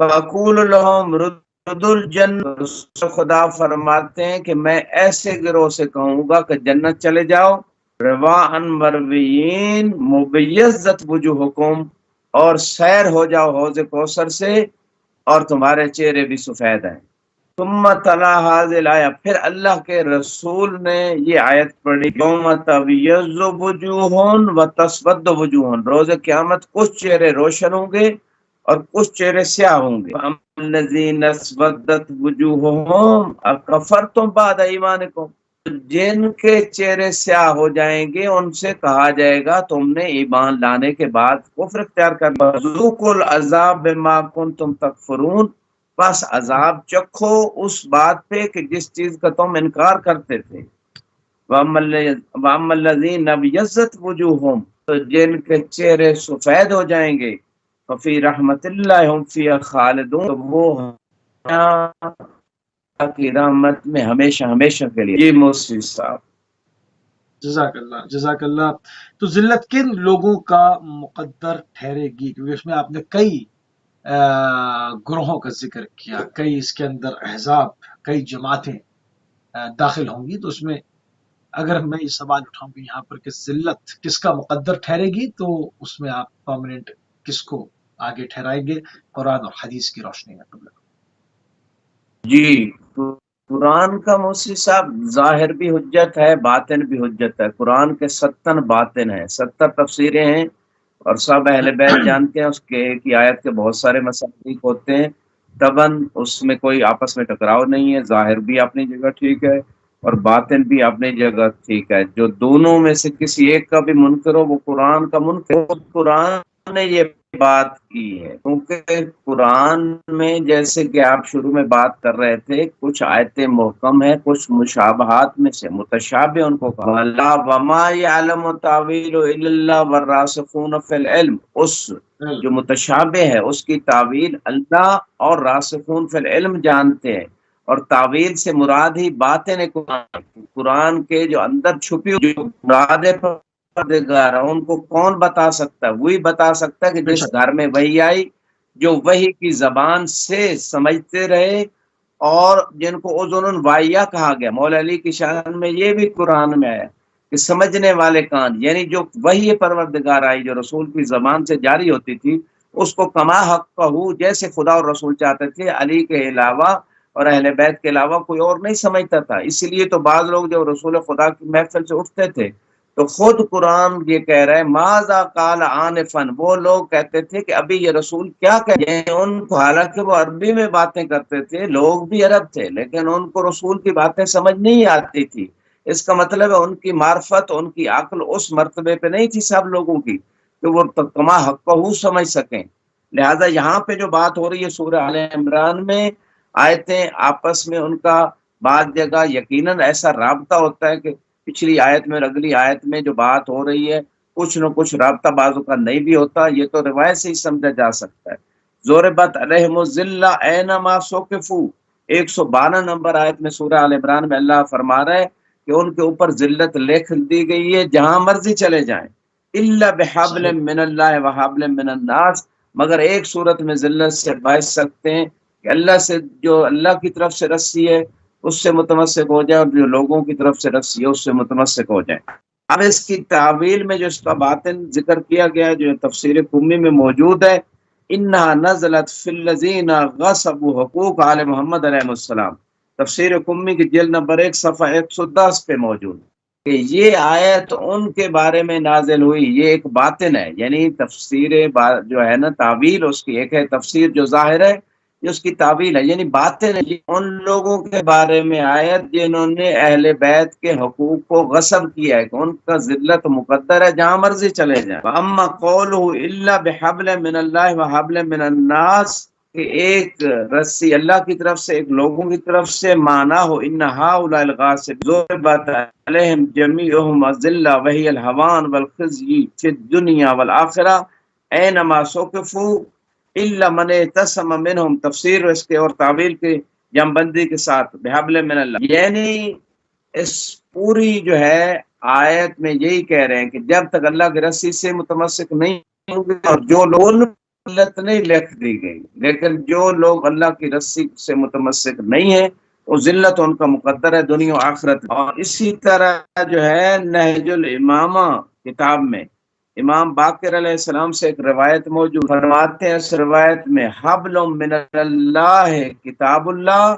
فَأَقُولُ لَهُمْ رُدُّ الْجَنَّةِ، خدا فرماتے ہیں کہ میں ایسے گروہ سے کہوں گا کہ جنت چلے جاؤ، رواءً مرویین مبیضت وجوہکم، اور سیر ہو جاؤ حوض کوثر سے اور تمہارے چہرے بھی سفید ہیں۔ ثم تلا حاضل آیا، پھر اللہ کے رسول نے یہ آیت پڑھی، یوم تبیض وجوہ و تسود وجوہ، روز قیامت کچھ چہرے روشن ہوں گے اور کچھ چہرے سیاہ ہوں گے۔ فَأَمَّا الَّذِينَ اسْوَدَّتْ وُجُوهُهُمْ أَكَفَرْتُمْ بَعْدَ إِيمَانِكُمْ، جن کے چہرے سیاہ ہو جائیں گے ان سے کہا جائے گا تم نے ایمان لانے کے بعد کفر اختیار کر لیا۔ ذُوقُوا الْعَذَابَ بِمَا كُنتُمْ تَكْفُرُونَ، بس عذاب چکھو اس بات پہ کہ جس چیز کا تم انکار کرتے تھے۔ وَأَمَّا الَّذِينَ ابْيَضَّتْ وُجُوهُهُمْ، تو جن کے چہرے سفید ہو جائیں گے، ففی رحمت اللہ ہم فی خالدون، تو وہ اللہ کی رحمت میں ہمیشہ ہمیشہ کے لیے۔ یہ موسی صاحب۔ جزاک اللہ، جزاک اللہ۔ تو ذلت کن لوگوں کا مقدر ٹھہرے گی؟ کیونکہ اس میں آپ نے کئی گروہوں کا ذکر کیا، کئی اس کے اندر احزاب، کئی جماعتیں داخل ہوں گی، تو اس میں اگر میں یہ سوال اٹھاؤں گی یہاں پر کہ ذلت کس کا مقدر ٹھہرے گی، تو اس میں آپ پرماننٹ کس کو آگے ٹھہرائیں گے قرآن اور حدیث کی روشنی میں؟ جی، قرآن کا موسی صاحب ظاہر بھی حجت ہے، باطن بھی حجت ہے۔ قرآن کے 70 باطن ہیں، 70 تفسیریں ہیں، اور سب اہل بیت جانتے ہیں اس کے کی آیت کے بہت سارے مسائل ہوتے ہیں۔ طبعاً اس میں کوئی آپس میں ٹکراؤ نہیں ہے، ظاہر بھی اپنی جگہ ٹھیک ہے اور باطن بھی اپنی جگہ ٹھیک ہے۔ جو دونوں میں سے کسی ایک کا بھی منکر ہو وہ قرآن کا منکر ہو۔ قرآن نے یہ بات کی ہے، کیونکہ قرآن میں جیسے کہ آپ شروع میں بات کر رہے تھے، کچھ آیتیں محکم ہیں، کچھ مشابہات میں سے متشابہ ان کو کہا اللہ وما یعلم تاویل الا اللہ والراسخون فی العلم، اس جو متشابہ ہے اس کی تعویل اللہ اور راسخون فی العلم جانتے ہیں، اور تعویل سے مراد ہی باطن قرآن کے جو اندر چھپی جو مراد پردگار ان کو کون بتا سکتا ہے؟ وہی بتا سکتا ہے کہ جس گھر میں وحی آئی، جو وحی کی زبان سے سمجھتے رہے، اور جن کو اذن واعیہ کہا گیا۔ مولا علی کی شان میں یہ بھی قرآن میں آیا کہ سمجھنے والے کان، یعنی جو وحی پروردگار آئی جو رسول کی زبان سے جاری ہوتی تھی، اس کو کما حق کہو، جیسے خدا اور رسول چاہتے تھے، علی کے علاوہ اور اہل بیت کے علاوہ کوئی اور نہیں سمجھتا تھا۔ اس لیے تو بعض لوگ جو رسول خدا کی محفل سے اٹھتے تھے تو خود قرآن یہ کہہ رہے ہیں ماذا قال آنفن، وہ لوگ کہتے تھے کہ ابھی یہ رسول کیا کہہ رہے ہیں، ان کو حالانکہ وہ عربی میں باتیں کرتے تھے، لوگ بھی عرب تھے، لیکن ان کو رسول کی باتیں سمجھ نہیں آتی تھی۔ اس کا مطلب ہے ان کی معرفت، ان کی عقل اس مرتبے پہ نہیں تھی سب لوگوں کی کہ وہ کما حقہ سمجھ سکیں۔ لہذا یہاں پہ جو بات ہو رہی ہے سورہ آل عمران میں، آیتیں آپس میں ان کا بعض جگہ یقیناً ایسا رابطہ ہوتا ہے کہ پچھلی آیت میں اور اگلی آیت میں جو بات ہو رہی ہے کچھ نہ کچھ رابطہ بازو کا نہیں بھی ہوتا، یہ تو روایت سے ہی سمجھا جا سکتا ہے۔ ضربت علیہم الذلہ اینما ثقفوا، 112 نمبر آیت میں سورہ آل عمران میں اللہ فرما رہا ہے کہ ان کے اوپر ذلت لکھ دی گئی ہے جہاں مرضی چلے جائیں، الا بحبل من اللہ وحبل من الناس، مگر ایک صورت میں ذلت سے بچ سکتے ہیں کہ اللہ سے، جو اللہ کی طرف سے رسی ہے اس سے متمسک ہو جائے، اور جو لوگوں کی طرف سے رسی ہے اس سے متمسک ہو جائے۔ اب اس کی تعویل میں جو اس کا باطن ذکر کیا گیا ہے جو تفسیر قمی میں موجود ہے، انہا نزلت فی الذین غصبوا حقوق آل محمد علیہ السلام، تفسیر قمی کی جلد نمبر 1 صفحہ 110 پہ موجود کہ یہ آیت ان کے بارے میں نازل ہوئی۔ یہ ایک باطن ہے، یعنی تفسیر جو ہے نا تعویل اس کی ایک ہے تفسیر جو ظاہر ہے، یہ اس کی تعویل ہے یعنی باطن ہے، ان لوگوں کے بارے میں آیت جنہوں نے اہل بیت کے حقوق کو غصب کیا ہے کہ ان کا ذلت مقدر ہے جہاں مرضی چلے جائیں۔ اما قولہ الا بحبل من اللہ وحبل من الناس، کہ ایک رسی اللہ کی طرف سے ایک لوگوں کی طرف سے، معنی ہو ان ہؤلاء الغاصب ضربت علیہم جمیعہم الذلہ وہی الہوان والخزی فی الدنیا والآخرہ اینما ثقفوا الا من اعتصم منہم، تفسیر اس کے اور تعویل کے جم بندی کے ساتھ بحبل من اللہ، یعنی اس پوری جو ہے آیت میں یہی کہہ رہے ہیں کہ جب تک اللہ کی رسی سے متمسک نہیں ہوں گے، اور جو لوگ ذلت نہیں لکھ دی گئی، لیکن جو لوگ اللہ کی رسی سے متمسک نہیں ہیں وہ ذلت ان کا مقدر ہے دنیا و آخرت۔ اور اسی طرح جو ہے نہج الامامہ کتاب میں امام باقر علیہ السلام سے ایک روایت موجود، فرماتے ہیں اس روایت میں حبل من اللہ کتاب اللہ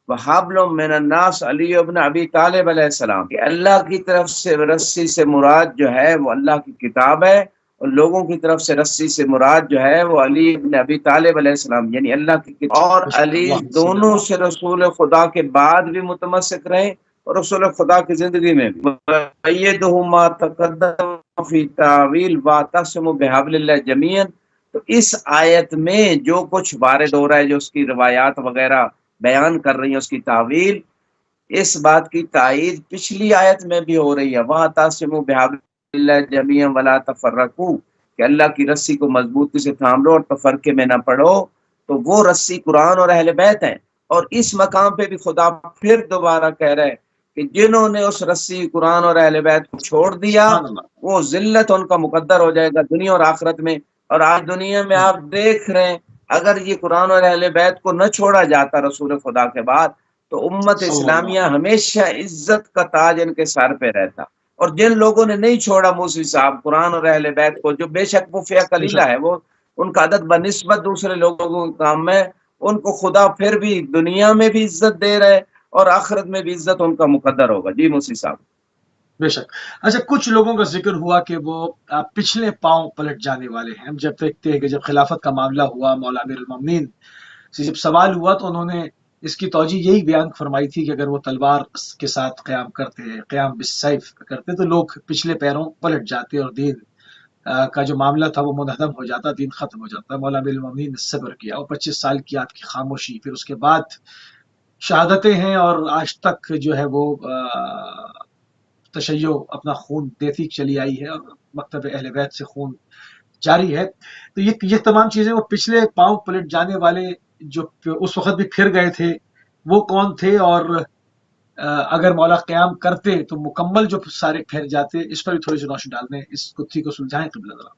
وحبل من الناس علی ابن ابی طالب علیہ السلام، کہ اللہ کی طرف سے رسی سے مراد جو ہے وہ اللہ کی کتاب ہے، اور لوگوں کی طرف سے رسی سے مراد جو ہے وہ علی ابن ابی طالب علیہ السلام، یعنی اللہ کی کتاب اور علی اللهم صل دونوں على سے رسول خدا کے بعد بھی متمسک رہے اور رسول خدا کی زندگی میں بھی۔ وَأَيَّدُهُ مَا تَقَدَّمَ فِي تَأْوِيلِ وَاعْتَصِمُوا بِحَبْلِ اللَّهِ جَمِيعًا۔ تو اس آیت میں جو کچھ وارد ہو رہا ہے، جو اس کی روایات وغیرہ بیان کر رہی ہیں اس کی تعویل، اس بات کی تائید پچھلی آیت میں بھی ہو رہی ہے، وَاعْتَصِمُوا بِحَبْلِ اللَّهِ جَمِيعًا وَلَا تَفَرَّقُوا، کہ اللہ کی رسی کو مضبوطی سے تھام لو اور تفرقے میں نہ پڑو۔ تو وہ رسی قرآن اور اہل بیت ہیں، اور اس مقام پہ بھی خدا پھر دوبارہ کہہ رہے ہیں کہ جنہوں نے اس رسی قرآن اور اہل بیت کو چھوڑ دیا سبحان اللہ۔ وہ ذلت ان کا مقدر ہو جائے گا دنیا اور آخرت میں۔ اور آج دنیا میں آپ دیکھ رہے ہیں، اگر یہ قرآن اور اہل بیت کو نہ چھوڑا جاتا رسول خدا کے بعد، تو امت صلی اللہ اسلامیہ ہمیشہ عزت کا تاج ان کے سر پہ رہتا۔ اور جن لوگوں نے نہیں چھوڑا موسی صاحب قرآن اور اہل بیت کو، جو بے شک وہ فئہ بے قلیلہ شک ہے، وہ ان کا عدد بنسبت دوسرے لوگوں کے کام میں، ان کو خدا پھر بھی دنیا میں بھی عزت دے رہے اور آخرت میں بھی عزت ان کا مقدر ہوگا۔ جی موسی صاحب۔ بے شک۔ اچھا، کچھ لوگوں کا ذکر ہوا کہ وہ پچھلے پاؤں پلٹ جانے والے ہیں۔ ہم جب دیکھتے ہیں کہ جب خلافت کا معاملہ ہوا، مولا امیر المومنین سے جب سوال ہوا تو انہوں نے اس کی توجہ یہی بیان فرمائی تھی کہ اگر وہ تلوار کے ساتھ قیام کرتے، قیام بالسیف کرتے، تو لوگ پچھلے پیروں پلٹ جاتے اور دین کا جو معاملہ تھا وہ منہدم ہو جاتا، دین ختم ہو جاتا۔ مولا امیر المومنین نے صبر کیا اور 25 سال کی آپ کی خاموشی، پھر اس کے بعد شہادتیں ہیں، اور آج تک جو ہے وہ تشیع اپنا خون دیتی چلی آئی ہے، اور مکتب اہل بیت سے خون جاری ہے۔ تو یہ تمام چیزیں، وہ پچھلے پاؤں پلٹ جانے والے جو اس وقت بھی پھر گئے تھے، وہ کون تھے؟ اور اگر مولا قیام کرتے تو مکمل جو سارے پھر جاتے، اس پر بھی تھوڑی سی روشنی ڈال دیں، اس گتھی کو سلجھائیں قبلہ ذرا۔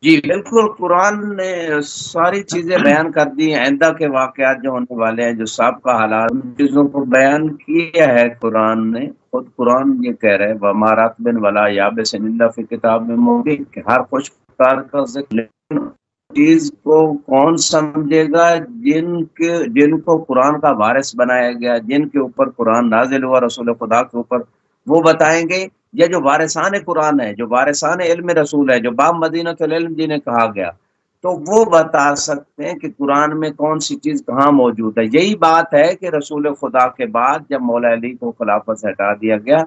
جی بالکل، قرآن نے ساری چیزیں بیان کر دی ہیں، آئندہ کے واقعات جو ہونے والے ہیں، جو سابقہ حالات، ان چیزوں کو بیان کیا ہے قرآن نے۔ خود قرآن یہ کہہ رہے وَمَا رَطْبٍ وَلَا يَابِسٍ إِلَّا فِي كِتَابٍ مُبِينٍ، کہ ہر خشکار کا ذکر، لیکن چیز کو کون سمجھے گا؟ جن کو قرآن کا وارث بنایا گیا، جن کے اوپر قرآن نازل ہوا رسول خدا کے اوپر، وہ بتائیں گے، یا جو وارثان قرآن ہے، جو وارثان علم رسول ہے، جو باب مدینۃ العلم جنہیں کہا گیا، تو وہ بتا سکتے ہیں کہ قرآن میں کون سی چیز کہاں موجود ہے۔ یہی بات ہے کہ رسول خدا کے بعد جب مولا علی کو خلافت سے ہٹا دیا گیا،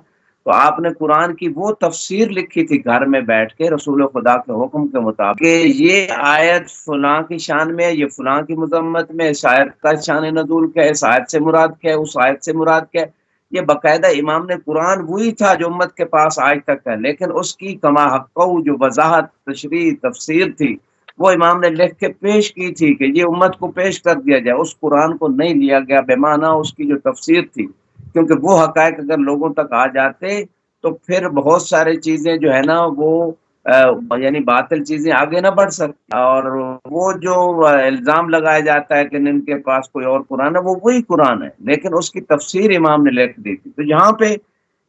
تو آپ نے قرآن کی وہ تفسیر لکھی تھی گھر میں بیٹھ کے رسول خدا کے حکم کے مطابق، کہ یہ آیت فلاں کی شان میں ہے، یہ فلاں کی مذمت میں، اس آیت کا شان نزول کیا ہے، اس آیت سے مراد کیا ہے، اس آیت سے مراد کیا ہے۔ یہ باقاعدہ امام نے قرآن وہی تھا جو امت کے پاس آج تک ہے، لیکن اس کی کما حقہ جو وضاحت، تشریح، تفسیر تھی، وہ امام نے لکھ کے پیش کی تھی کہ یہ امت کو پیش کر دیا جائے۔ اس قرآن کو نہیں لیا گیا بے معنی اس کی جو تفسیر تھی، کیونکہ وہ حقائق اگر لوگوں تک آ جاتے تو پھر بہت ساری چیزیں جو ہے نا وہ یعنی باطل چیزیں آگے نہ بڑھ سکتی۔ اور وہ جو الزام لگایا جاتا ہے کہ ان کے پاس کوئی اور قرآن ہے، وہ وہی قرآن ہے، لیکن اس کی تفسیر امام نے لکھ دی تھی۔ تو یہاں پہ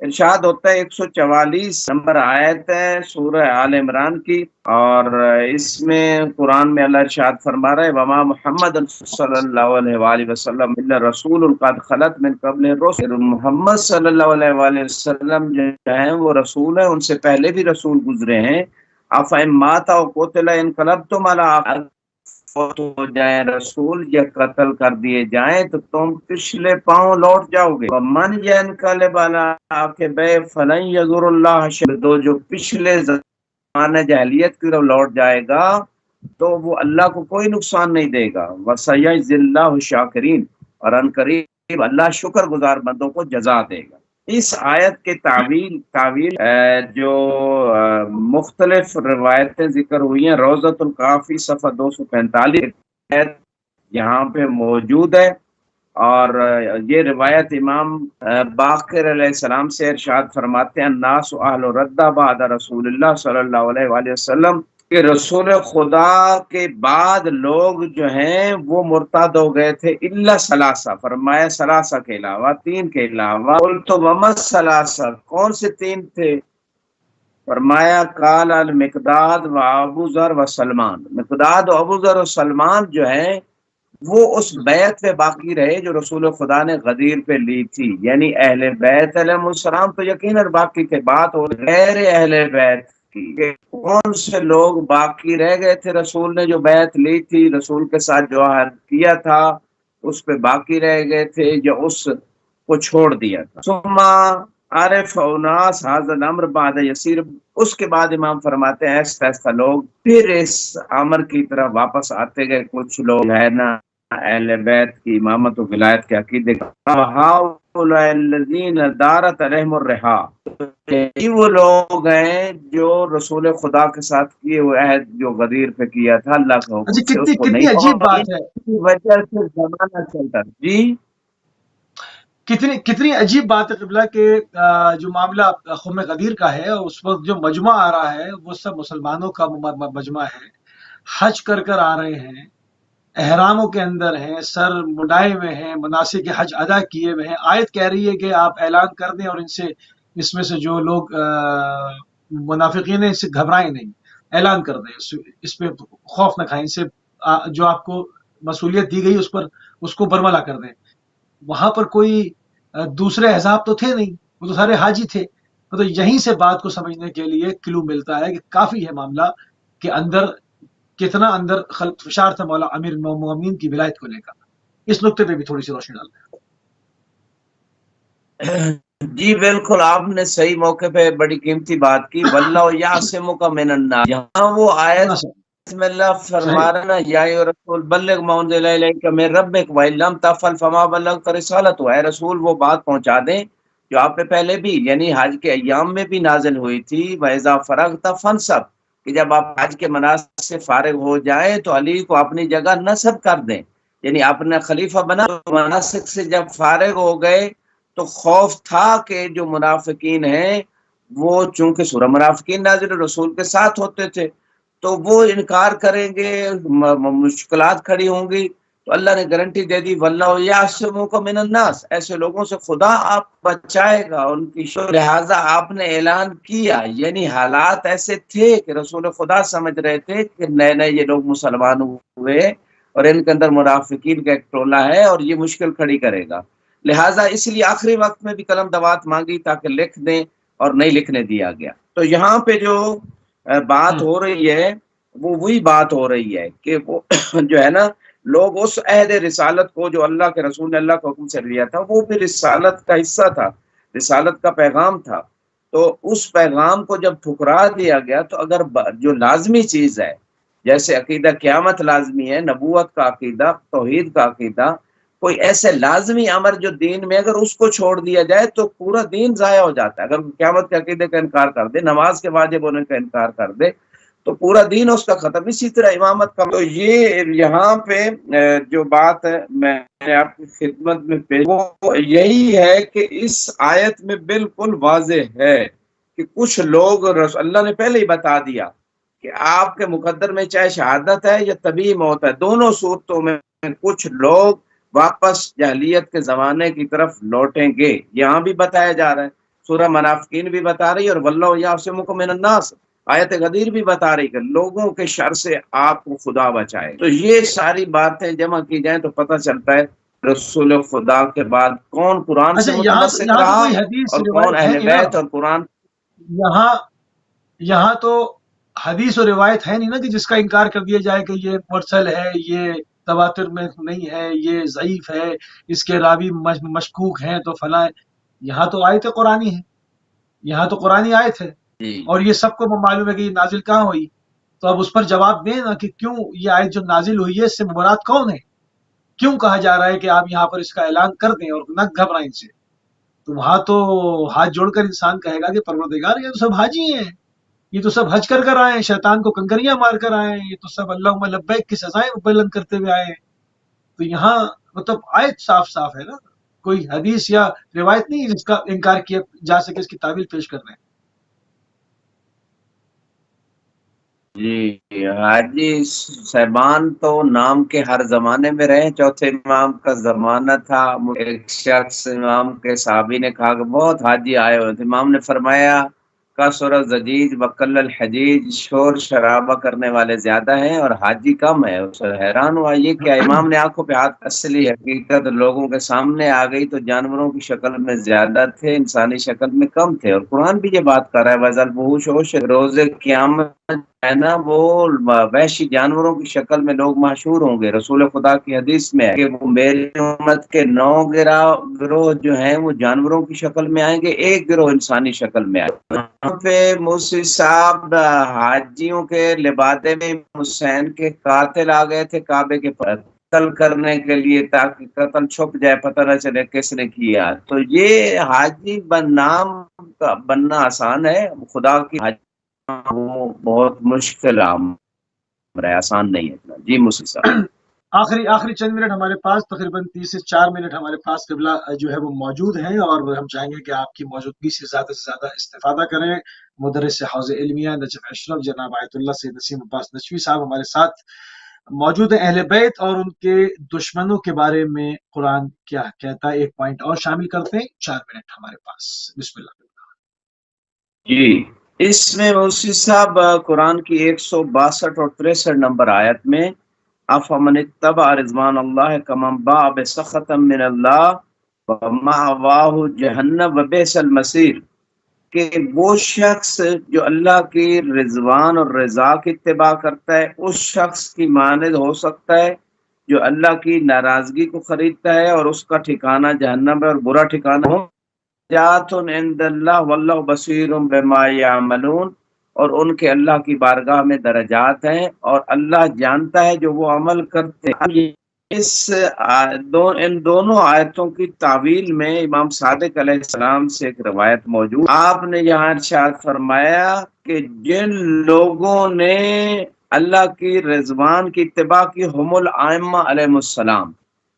ارشاد ہوتا ہے 144 نمبر آیت ہے سورہ آل عمران کی، اور اس میں قرآن میں اللہ ارشاد فرما رہا ہے وما محمد صلی اللہ علیہ وآلہ وسلم الا رسول قد خلت من قبل الرسل، محمد صلی اللہ علیہ وآلہ وسلم جو ہیں وہ رسول ہیں، ان سے پہلے بھی رسول گزرے ہیں۔ افئن مات او قتل انقلبتم علی، فوت ہو جائیں رسول یا قتل کر دیے جائیں تو تم پچھلے پاؤں لوٹ جاؤ گے۔ ومن ینقلب علی عقبیہ فلن یضر اللہ شیئا، تو جو پچھلے زمانے جاہلیت کی طرف لوٹ جائے گا تو وہ اللہ کو کوئی نقصان نہیں دے گا۔ وسیجزی اللہ الشاکرین، اور ان قریب اللہ شکر گزار بندوں کو جزا دے گا۔ اس آیت کے تعویل جو مختلف روایتیں ذکر ہوئی ہیں، روضۃ الکافی صفحہ 245 یہاں پہ موجود ہے، اور یہ روایت امام باقر علیہ السلام سے ارشاد فرماتے ہیں الناس اہل ردہ بعد رسول اللہ صلی اللہ علیہ وآلہ وسلم، کہ رسول خدا کے بعد لوگ جو ہیں وہ مرتد ہو گئے تھے الا ثلاثہ، فرمایا ثلاثہ کے علاوہ، تین کے علاوہ۔ قلت وما الثلاثہ، کون سے تین تھے؟ فرمایا قال المقداد و ابو ذر و سلمان، مقداد و ابو ذر و سلمان جو ہیں وہ اس بیعت پہ باقی رہے جو رسول خدا نے غدیر پہ لی تھی، یعنی اہل بیت علیہ السلام تو یقیناً باقی تھے، بات ہو غیر اہل بیت کی کہ کون سے لوگ باقی رہ گئے تھے، رسول نے جو بیعت لی تھی، رسول کے ساتھ جو عہد کیا تھا اس پہ باقی رہ گئے تھے یا اس کو چھوڑ دیا تھا۔ ثم عرف اناس هذا الامر بعد یسیر، اس کے بعد امام فرماتے ہیں ایسا ایسا لوگ پھر اس امر کی طرف واپس آتے گئے، کچھ لوگ ہے نا اہل بیت کی امامت و ولایت کے عقیدے هؤلاء الذین دارت علیہم الرحا، یہی وہ لوگ ہیں جو رسول خدا کے ساتھ کیے ہوئے عہد جو غدیر پہ کیا تھا اللہ کے حکم اچھا، سے اس کو کتنی نہیں عجیب توڑا، بات ہے، اس کی وجہ سے زمانہ چلتا جی کتنی عجیب بات ہے قبلہ کہ جو معاملہ خم غدیر کا ہے اس وقت جو مجمع آ رہا ہے وہ سب مسلمانوں کا مجمع ہے، حج کر کر آ رہے ہیں، احراموں کے اندر ہیں، سر مڈائے ہوئے ہیں، مناسک حج ادا کیے ہوئے ہیں۔ آیت کہہ رہی ہے کہ آپ اعلان کر دیں اور اس میں سے جو لوگ منافقین ہیں اس سے گھبرائیں نہیں، اعلان کر دیں، اس پہ خوف نہ کھائیں، اس سے جو آپ کو مسئولیت دی گئی اس کو برملا کر دیں۔ وہاں پر کوئی دوسرے احزاب تو تھے نہیں، وہ تو سارے حاجی تھے، تو یہیں سے بات کو سمجھنے کے لیے کلو ملتا ہے کہ کافی ہے معاملہ کہ اندر کتنا اندر فشار تھا مولا امیر المومنین کی ولایت کو لے کر۔ اس نقطے پہ بھی تھوڑی سی روشنی ڈالتے ہیں۔ جی بالکل، آپ نے صحیح موقع پہ بڑی قیمتی بات کی، واللہ یعصمک من الناس، یہاں وہ آیت میں اللہ فرما رہا نا یا ایھا رسول بلغ ما انزل الیک من ربک وان لم تفعل فما بلغت رسالتہ، اے رسول وہ بات پہنچا دیں جو آپ پہ پہلے بھی یعنی حج کے ایام میں بھی نازل ہوئی تھی، وَإِذَا فَرَغْتَ فَانْصَبْ، کہ جب آپ حج کے مناسک سے فارغ ہو جائیں تو علی کو اپنی جگہ نصب کر دیں، یعنی اپنا خلیفہ بنا۔ مناسک سے جب فارغ ہو گئے تو خوف تھا کہ جو منافقین ہیں وہ چونکہ سورہ منافقین نازل رسول کے ساتھ ہوتے تھے تو وہ انکار کریں گے، مشکلات کھڑی ہوں گی، تو اللہ نے گارنٹی دے دی واللہ یعصمک من الناس، ایسے لوگوں سے خدا آپ بچائے گا ان کی لہٰذا آپ نے اعلان کیا، یعنی حالات ایسے تھے کہ رسول خدا سمجھ رہے تھے کہ نئے نئے یہ لوگ مسلمان ہوئے اور ان کے اندر منافقین کا ایک ٹولہ ہے اور یہ مشکل کھڑی کرے گا، لہٰذا اس لیے آخری وقت میں بھی قلم دوات مانگی تاکہ لکھ دیں اور نہیں لکھنے دیا گیا۔ تو یہاں پہ جو بات ہو رہی ہے وہ وہی بات ہو رہی ہے کہ وہ جو ہے نا لوگ اس عہد رسالت کو جو اللہ کے رسول نے اللہ کے حکم سے لیا تھا وہ بھی رسالت کا حصہ تھا، رسالت کا پیغام تھا، تو اس پیغام کو جب ٹھکرا دیا گیا تو اگر جو لازمی چیز ہے جیسے عقیدہ قیامت لازمی ہے، نبوت کا عقیدہ، توحید کا عقیدہ، کوئی ایسے لازمی امر جو دین میں اگر اس کو چھوڑ دیا جائے تو پورا دین ضائع ہو جاتا ہے۔ اگر قیامت کے عقیدے کا انکار کر دے، نماز کے واجب ہونے کا انکار کر دے تو پورا دین اس کا ختم۔ اسی طرح امامت کا، تو یہ یہاں پہ جو بات ہے میں نے آپ کی خدمت میں پیش وہ یہی ہے کہ اس آیت میں بالکل واضح ہے کہ کچھ لوگ اللہ نے پہلے ہی بتا دیا کہ آپ کے مقدر میں چاہے شہادت ہے یا طبیعی موت ہے، دونوں صورتوں میں کچھ لوگ واپس جاہلیت کے زمانے کی طرف لوٹیں گے، یہاں بھی بتایا جا رہا ہے، سورہ منافقین بھی بتا رہی ہے اور واللہ یعصمک من الناس، آیت غدیر بھی بتا رہی کہ لوگوں کے شر سے آپ کو خدا بچائے۔ تو یہ ساری باتیں جمع کی جائیں تو پتہ چلتا ہے رسول خدا کے بعد کون قرآن سے متمسک یہاں تو رہا کوئی حدیث اور کون روایت ہے اہل نہیں نا، بیت اور قرآن۔ یہاں تو حدیث و روایت ہے نہیں نا کہ جس کا انکار کر دیا جائے کہ یہ مرسل ہے، یہ تواتر میں نہیں ہے، یہ ضعیف ہے، اس کے راوی مشکوک ہیں تو فلاں۔ یہاں تو آیت قرآنی ہے، یہاں تو قرآنی آیت ہے، اور یہ سب کو معلوم ہے کہ یہ نازل کہاں ہوئی، تو اب اس پر جواب دیں نا کہ کیوں یہ آیت جو نازل ہوئی ہے اس سے مراد کون ہے، کیوں کہا جا رہا ہے کہ آپ یہاں پر اس کا اعلان کر دیں اور نہ گھبرائیں سے۔ تو وہاں تو ہاتھ جوڑ کر انسان کہے گا کہ پروردگار یہ تو سب حاجی ہیں، یہ تو سب حج کر کر آئے ہیں، شیطان کو کنکریاں مار کر آئے ہیں، یہ تو سب اللہم لبیک کی سزائیں بلند کرتے ہوئے آئے ہیں۔ تو یہاں مطلب آیت صاف صاف ہے نا، کوئی حدیث یا روایت نہیں جس کا انکار کیا جا سکے، اس کی تعویل پیش کر رہے ہیں۔ جی حاجی صاحبان تو نام کے ہر زمانے میں رہے، چوتھے امام کا زمانہ تھا، ایک شخص امام کے صحابی نے کہا کہ بہت حاجی آئے ہوئے تھے، امام نے فرمایا کثر الزجیج وقل الحجیج، شور شرابہ کرنے والے زیادہ ہیں اور حاجی کم ہے۔ اس سے حیران ہوا یہ کہ امام نے آنکھوں پہ ہاتھ، اصلی حقیقت لوگوں کے سامنے آ گئی تو جانوروں کی شکل میں زیادہ تھے، انسانی شکل میں کم تھے۔ اور قرآن بھی یہ بات کر رہا ہے وَذَا الْوُحُوشُ وَحُشِرَتْ، روز قیامت ہے نا وہ وحشی جانوروں کی شکل میں لوگ محشور ہوں گے۔ رسول خدا کی حدیث میں ہے کہ وہ میری امت کے 9 گروہ جو ہیں وہ جانوروں کی شکل میں آئیں گے، ایک گروہ انسانی شکل میں آئے گا۔ یہاں پہ موسی صاحب حاجیوں کے لبادے میں حسین کے قاتل آ گئے تھے کعبے کے قتل کرنے کے لیے، تاکہ قتل چھپ جائے، پتہ نہ چلے کس نے کیا۔ تو یہ حاجی نام کا بننا آسان ہے، خدا کی حاجی وہ بہت مشکل امر ہے، آسان نہیں ہے۔ جی موسی صاحب آخری چند منٹ ہمارے پاس، تقریباً 3 سے 4 منٹ ہمارے پاس قبلہ جو ہے وہ موجود ہیں، اور ہم چاہیں گے کہ آپ کی موجودگی سے زیادہ استفادہ کریں۔ مدرس حوزہ علمیہ نجف اشرف جناب آیت اللہ سید نسیم عباس نجفی صاحب ہمارے ساتھ موجود ہیں۔ اہل بیت اور ان کے دشمنوں کے بارے میں قرآن کیا کہتا ہے، ایک پوائنٹ اور شامل کرتے ہیں۔ 4 منٹ ہمارے پاس، بسم اللہ۔ جی، اس میں موسی صاحب قرآن کی 162 اور 63 نمبر آیت میں افمن اتبع رضوان اللہ کمن باء بسخط من اللہ ومأواہ جہنم وبئس المصیر، کہ وہ شخص جو اللہ کی رضوان اور رضا کی اتباع کرتا ہے اس شخص کی مانند ہو سکتا ہے جو اللہ کی ناراضگی کو خریدتا ہے اور اس کا ٹھکانہ جہنم ہے اور برا ٹھکانہ ہے۔ جات عند اللہ واللہ بصیر بما یعملون، اور ان کے اللہ کی بارگاہ میں درجات ہیں اور اللہ جانتا ہے جو وہ عمل کرتے ہیں۔ ان دونوں آیتوں کی تعویل میں امام صادق علیہ السلام سے ایک روایت موجود، آپ نے یہاں ارشاد فرمایا کہ جن لوگوں نے اللہ کی رضوان کی اتباع کی ہم الائمہ علیہ السلام،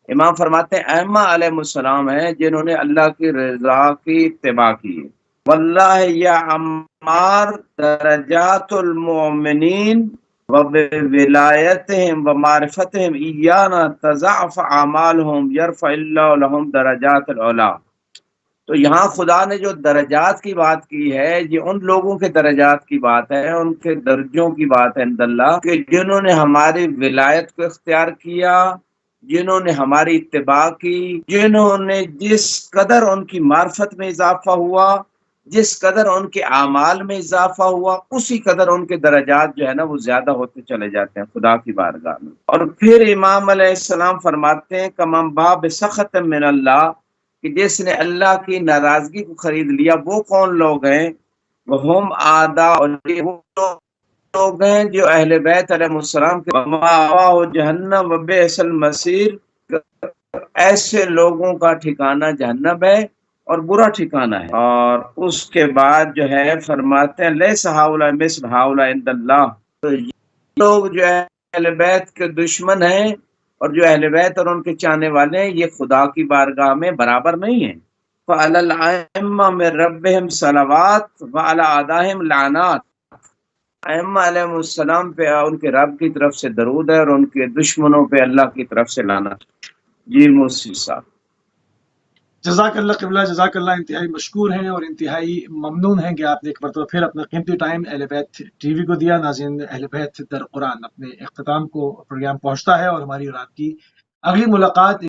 امام فرماتے ہیں ائمہ علیہ السلام ہیں جنہوں نے اللہ کی رضا کی اتباع کی۔ واللہ یا عمار درجات المؤمنین وولایتہم ومعرفتہم ایانا تضاعف اعمالہم یرفع اللہ لہم درجات العلا۔ تو یہاں خدا نے جو درجات کی بات کی ہے یہ ان لوگوں کے درجات کی بات ہے، ان کے درجوں کی بات ہے عند اللہ، کہ جنہوں نے ہماری ولایت کو اختیار کیا، جنہوں نے ہماری اتباع کی، جنہوں نے جس قدر ان کی معرفت میں اضافہ ہوا، جس قدر ان کے اعمال میں اضافہ ہوا، اسی قدر ان کے درجات جو ہے نا وہ زیادہ ہوتے چلے جاتے ہیں خدا کی بارگاہ میں۔ اور پھر امام علیہ السلام فرماتے ہیں کمن باء بسخط من اللہ، کہ جس نے اللہ کی ناراضگی کو خرید لیا، وہ کون لوگ ہیں؟ وہم اعداء، وہ لوگ ہیں جو اہل بیت علیہ السلام کے مأواہ جہنم وبئس المصیر، ایسے لوگوں کا ٹھکانہ جہنم ہے اور برا ٹھکانہ ہے۔ اور اس کے بعد جو ہے فرماتے ہیں لیس ہؤلاء مثل ہؤلاء عند اللہ، تو یہ لوگ جو ہے اہل بیت کے دشمن ہیں اور جو اہل بیت اور ان کے چاہنے والے ہیں یہ خدا کی بارگاہ میں برابر نہیں ہیں۔ فعلی الائمہ من ربہم صلوات وعلی اعدائہم لعنات، ائمہ علیہ السلام پہ ان کے رب کی طرف سے درود ہے اور ان کے دشمنوں پہ اللہ کی طرف سے لعنت۔ جی موسی صاحب جزاک اللہ قبلہ، جزاک اللہ، انتہائی مشکور ہیں اور انتہائی ممنون ہیں کہ آپ نے ایک مرتبہ پھر اپنا قیمتی ٹائم اہل بیت ٹی وی کو دیا۔ ناظرین، اہل بیت در قرآن اپنے اختتام کو پروگرام پہنچتا ہے اور ہماری اور آپ کی اگلی ملاقات